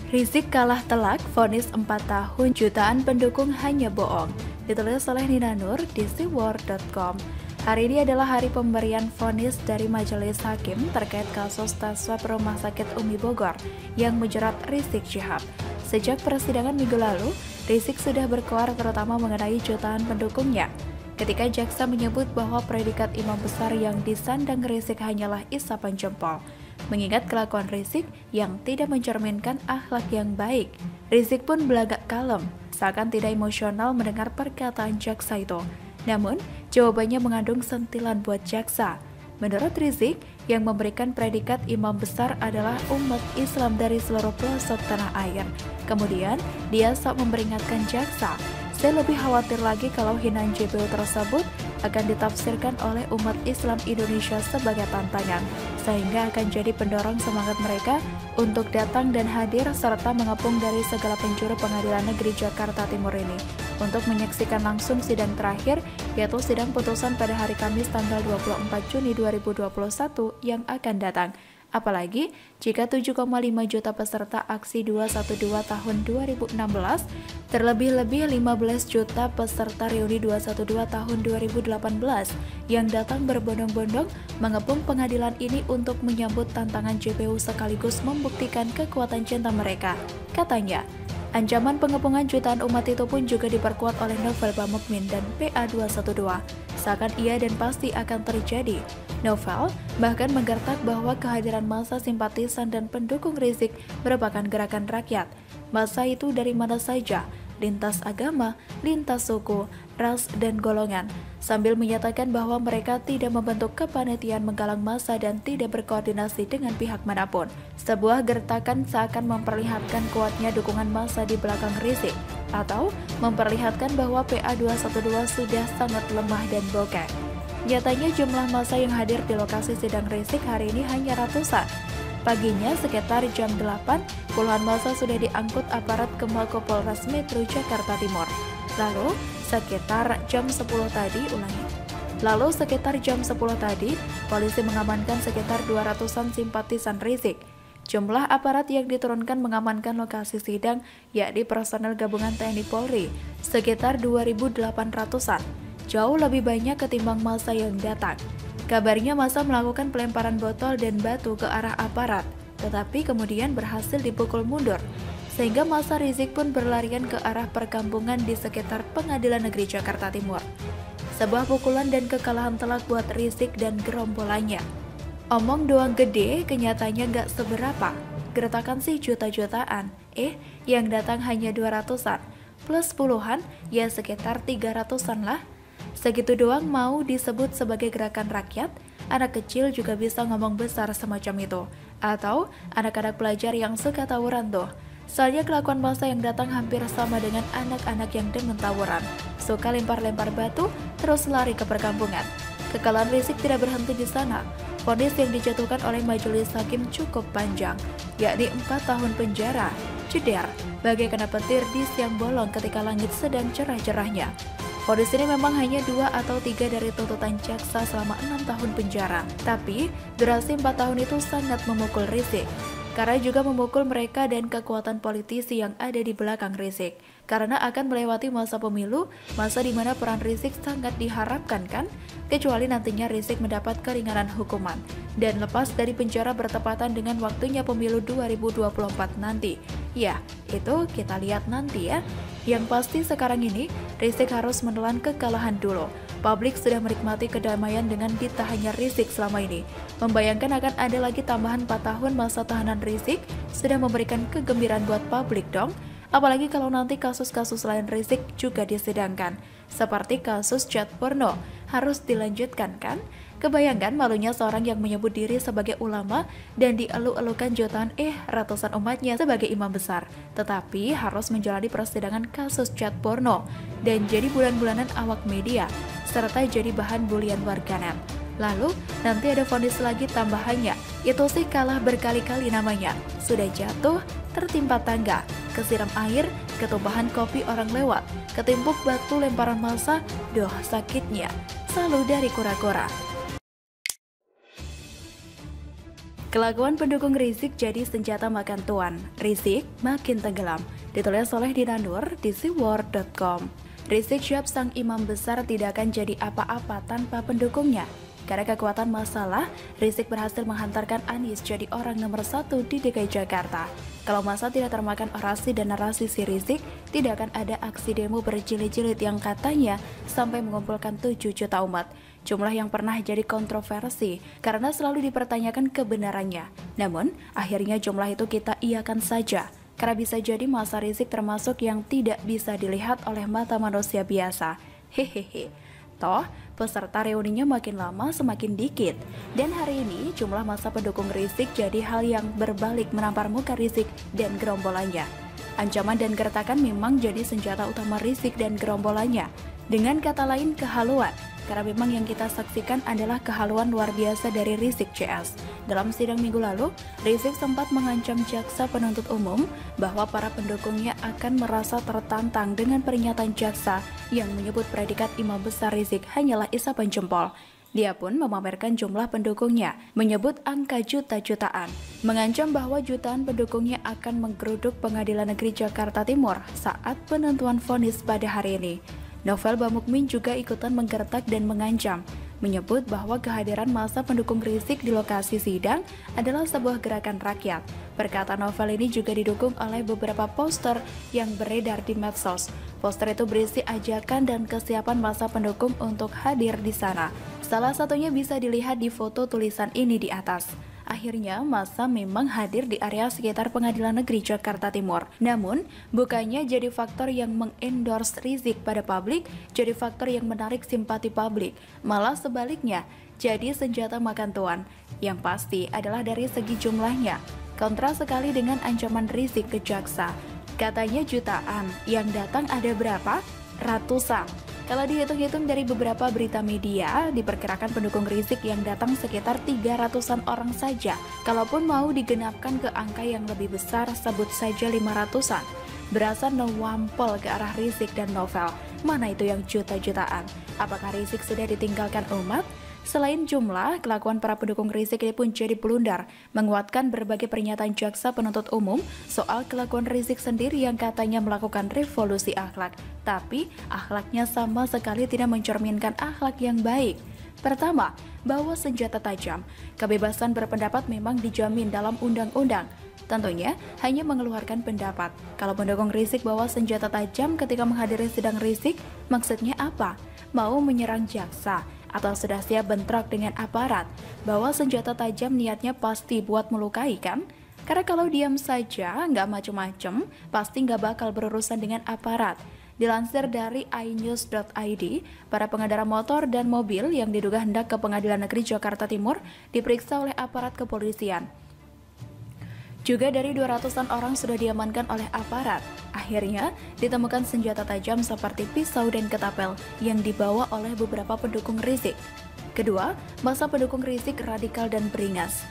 Rizik kalah telak, vonis 4 tahun, jutaan pendukung hanya bohong. Ditulis oleh Nina Nur di siwar.com. Hari ini adalah hari pemberian vonis dari Majelis Hakim terkait kasus tes swab Rumah Sakit Umi Bogor yang menjerat Rizik Syihab. Sejak persidangan minggu lalu, Rizik sudah berkoar terutama mengenai jutaan pendukungnya. Ketika jaksa menyebut bahwa predikat imam besar yang disandang Rizik hanyalah isapan jempol. Mengingat kelakuan Rizik yang tidak mencerminkan akhlak yang baik, Rizik pun belagak kalem, seakan tidak emosional mendengar perkataan jaksa itu. Namun, jawabannya mengandung sentilan buat jaksa. Menurut Rizik, yang memberikan predikat imam besar adalah umat Islam dari seluruh pelosok tanah air. Kemudian, dia sok memperingatkan jaksa, saya lebih khawatir lagi kalau hinaan JPU tersebut akan ditafsirkan oleh umat Islam Indonesia sebagai tantangan, sehingga akan jadi pendorong semangat mereka untuk datang dan hadir serta mengepung dari segala penjuru Pengadilan Negeri Jakarta Timur ini untuk menyaksikan langsung sidang terakhir, yaitu sidang putusan pada hari Kamis tanggal 24 Juni 2021 yang akan datang. Apalagi jika 7,5 juta peserta aksi 212 tahun 2016, terlebih-lebih 15 juta peserta reuni 212 tahun 2018 yang datang berbondong-bondong mengepung pengadilan ini untuk menyambut tantangan JPU sekaligus membuktikan kekuatan cinta mereka. Katanya, ancaman pengepungan jutaan umat itu pun juga diperkuat oleh Novel Bamukmin dan PA212, seakan iya dan pasti akan terjadi. Novel bahkan menggertak bahwa kehadiran massa simpatisan dan pendukung Rizik merupakan gerakan rakyat. Massa itu dari mana saja, lintas agama, lintas suku, ras, dan golongan, sambil menyatakan bahwa mereka tidak membentuk kepanitiaan menggalang massa dan tidak berkoordinasi dengan pihak manapun. Sebuah gertakan seakan memperlihatkan kuatnya dukungan massa di belakang Rizik, atau memperlihatkan bahwa PA212 sudah sangat lemah dan bokeh. Nyatanya jumlah massa yang hadir di lokasi sidang Rizik hari ini hanya ratusan. Paginya sekitar jam 8, puluhan massa sudah diangkut aparat ke Mako Polres Metro Jakarta Timur. Lalu sekitar jam 10 tadi, polisi mengamankan sekitar 200-an simpatisan Rizik. Jumlah aparat yang diturunkan mengamankan lokasi sidang yakni personel gabungan TNI Polri sekitar 2.800-an. Jauh lebih banyak ketimbang massa yang datang. Kabarnya massa melakukan pelemparan botol dan batu ke arah aparat, tetapi kemudian berhasil dipukul mundur, sehingga massa Rizik pun berlarian ke arah perkampungan di sekitar Pengadilan Negeri Jakarta Timur. Sebuah pukulan dan kekalahan telak buat Rizik dan gerombolannya. Omong doang gede, kenyataannya gak seberapa. Gertakan sih juta-jutaan, yang datang hanya 200-an, plus puluhan, ya sekitar 300-an lah. Segitu doang mau disebut sebagai gerakan rakyat? Anak kecil juga bisa ngomong besar semacam itu. Atau anak-anak pelajar yang suka tawuran tuh. Soalnya kelakuan massa yang datang hampir sama dengan anak-anak yang demen tawuran. Suka lempar-lempar batu, terus lari ke perkampungan. Kekalahan Rizik tidak berhenti di sana. Vonis yang dijatuhkan oleh Majelis Hakim cukup panjang, yakni 4 tahun penjara. Jeder, bagaikan petir di siang bolong ketika langit sedang cerah-cerahnya. Vonis ini memang hanya 2 atau 3 dari tuntutan jaksa selama 6 tahun penjara. Tapi, durasi 4 tahun itu sangat memukul Rizik. Karena juga memukul mereka dan kekuatan politisi yang ada di belakang Rizik. Karena akan melewati masa pemilu, masa di mana peran Rizik sangat diharapkan kan? Kecuali nantinya Rizik mendapat keringanan hukuman dan lepas dari penjara bertepatan dengan waktunya pemilu 2024 nanti. Ya, itu kita lihat nanti ya. Yang pasti sekarang ini, Rizik harus menelan kekalahan dulu. Publik sudah menikmati kedamaian dengan ditahannya Rizik selama ini. Membayangkan akan ada lagi tambahan 4 tahun masa tahanan Rizik sudah memberikan kegembiraan buat publik dong. Apalagi kalau nanti kasus-kasus lain Rizik juga disidangkan. Seperti kasus chat porno, harus dilanjutkan kan? Kebayangkan malunya seorang yang menyebut diri sebagai ulama dan dielu-elukan jutaan ratusan umatnya sebagai imam besar, tetapi harus menjalani persidangan kasus chat porno dan jadi bulan-bulanan awak media, serta jadi bahan bulian warganet. Lalu nanti ada vonis lagi tambahannya, itu sih kalah berkali-kali namanya. Sudah jatuh, tertimpa tangga, kesiram air, ketumpahan kopi orang lewat, ketimpuk batu lemparan massa, sakitnya, selalu dari kura-kura. Kelakuan pendukung Rizik jadi senjata makan tuan. Rizik makin tenggelam. Ditulis oleh Dina Nur di siwar.com. Rizik Syihab sang imam besar tidak akan jadi apa-apa tanpa pendukungnya. Karena kekuatan masalah, Rizik berhasil menghantarkan Anies jadi orang nomor 1 di DKI Jakarta. Kalau masa tidak termakan orasi dan narasi si Rizik, tidak akan ada aksi demo berjilid-jilid yang katanya sampai mengumpulkan 7 juta umat. Jumlah yang pernah jadi kontroversi karena selalu dipertanyakan kebenarannya. Namun, akhirnya jumlah itu kita iakan saja. Karena bisa jadi masa Rizik termasuk yang tidak bisa dilihat oleh mata manusia biasa. Hehehe. Toh, peserta reuninya makin lama semakin dikit. Dan hari ini jumlah masa pendukung Rizik jadi hal yang berbalik menampar muka Rizik dan gerombolannya. Ancaman dan gertakan memang jadi senjata utama Rizik dan gerombolannya. Dengan kata lain, kehaluan. Karena memang yang kita saksikan adalah kehaluan luar biasa dari Rizik CS. Dalam sidang minggu lalu, Rizik sempat mengancam jaksa penuntut umum bahwa para pendukungnya akan merasa tertantang dengan pernyataan jaksa yang menyebut predikat imam besar Rizik hanyalah isapan jempol. Dia pun memamerkan jumlah pendukungnya, menyebut angka juta-jutaan, mengancam bahwa jutaan pendukungnya akan menggeruduk Pengadilan Negeri Jakarta Timur saat penentuan vonis pada hari ini. Novel Bamukmin juga ikutan menggertak dan mengancam, menyebut bahwa kehadiran massa pendukung Rizik di lokasi sidang adalah sebuah gerakan rakyat. Perkataan Novel ini juga didukung oleh beberapa poster yang beredar di medsos. Poster itu berisi ajakan dan kesiapan massa pendukung untuk hadir di sana. Salah satunya bisa dilihat di foto tulisan ini di atas. Akhirnya, massa memang hadir di area sekitar Pengadilan Negeri Jakarta Timur. Namun, bukannya jadi faktor yang mengendorse Rizik pada publik, jadi faktor yang menarik simpati publik. Malah sebaliknya, jadi senjata makan tuan. Yang pasti adalah dari segi jumlahnya. Kontra sekali dengan ancaman Rizik ke jaksa. Katanya jutaan, yang datang ada berapa? Ratusan. Kalau dihitung-hitung dari beberapa berita media, diperkirakan pendukung Rizik yang datang sekitar 300-an orang saja. Kalaupun mau digenapkan ke angka yang lebih besar, sebut saja 500-an. Berasa newampel ke arah Rizik dan Novel. Mana itu yang juta-jutaan? Apakah Rizik sudah ditinggalkan umat? Selain jumlah, kelakuan para pendukung Rizik ini pun jadi pelundar, menguatkan berbagai pernyataan jaksa penuntut umum soal kelakuan Rizik sendiri yang katanya melakukan revolusi akhlak. Tapi, akhlaknya sama sekali tidak mencerminkan akhlak yang baik. Pertama, bawa senjata tajam. Kebebasan berpendapat memang dijamin dalam undang-undang. Tentunya, hanya mengeluarkan pendapat. Kalau pendukung Rizik bawa senjata tajam ketika menghadiri sidang Rizik, maksudnya apa? Mau menyerang jaksa? Atau sudah siap bentrok dengan aparat? Bawa senjata tajam niatnya pasti buat melukai kan? Karena kalau diam saja, nggak macem-macem, pasti nggak bakal berurusan dengan aparat. Dilansir dari inews.id, para pengendara motor dan mobil yang diduga hendak ke Pengadilan Negeri Jakarta Timur diperiksa oleh aparat kepolisian. Juga dari 200-an orang sudah diamankan oleh aparat. Akhirnya, ditemukan senjata tajam seperti pisau dan ketapel yang dibawa oleh beberapa pendukung Rizik. Kedua, massa pendukung Rizik radikal dan beringas.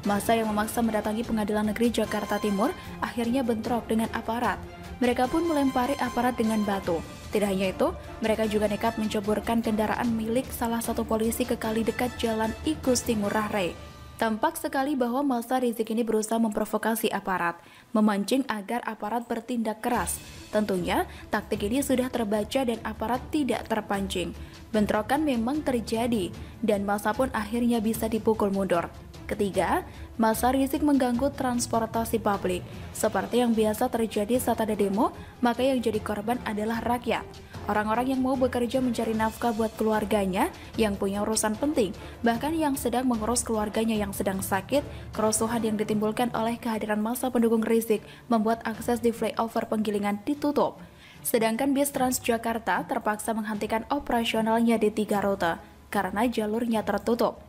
Massa yang memaksa mendatangi Pengadilan Negeri Jakarta Timur akhirnya bentrok dengan aparat. Mereka pun melempari aparat dengan batu. Tidak hanya itu, mereka juga nekat menceburkan kendaraan milik salah satu polisi ke kali dekat Jalan Igusti Ngurah Rai. Tampak sekali bahwa massa Rizik ini berusaha memprovokasi aparat, memancing agar aparat bertindak keras. Tentunya, taktik ini sudah terbaca dan aparat tidak terpancing. Bentrokan memang terjadi, dan massa pun akhirnya bisa dipukul mundur. Ketiga, massa Rizik mengganggu transportasi publik. Seperti yang biasa terjadi saat ada demo, maka yang jadi korban adalah rakyat. Orang-orang yang mau bekerja mencari nafkah buat keluarganya yang punya urusan penting, bahkan yang sedang mengurus keluarganya yang sedang sakit. Kerusuhan yang ditimbulkan oleh kehadiran massa pendukung Rizik membuat akses di flyover Penggilingan ditutup. Sedangkan bis Transjakarta terpaksa menghentikan operasionalnya di 3 rute karena jalurnya tertutup.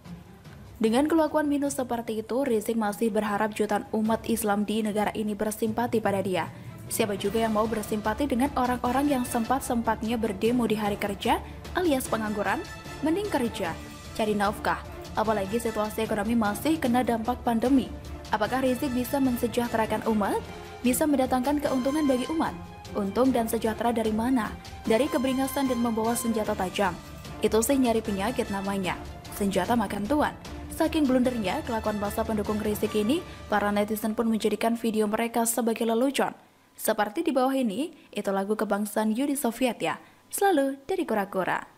Dengan kelakuan minus seperti itu, Rizik masih berharap jutaan umat Islam di negara ini bersimpati pada dia. Siapa juga yang mau bersimpati dengan orang-orang yang sempat-sempatnya berdemo di hari kerja alias pengangguran? Mending kerja, cari nafkah. Apalagi situasi ekonomi masih kena dampak pandemi. Apakah Rizik bisa mensejahterakan umat? Bisa mendatangkan keuntungan bagi umat? Untung dan sejahtera dari mana? Dari keberingasan dan membawa senjata tajam. Itu sih nyari penyakit namanya. Senjata makan tuan. Saking blundernya kelakuan massa pendukung Rizik ini, para netizen pun menjadikan video mereka sebagai lelucon. Seperti di bawah ini, itu lagu kebangsaan Uni Soviet ya, selalu dari kura-kura.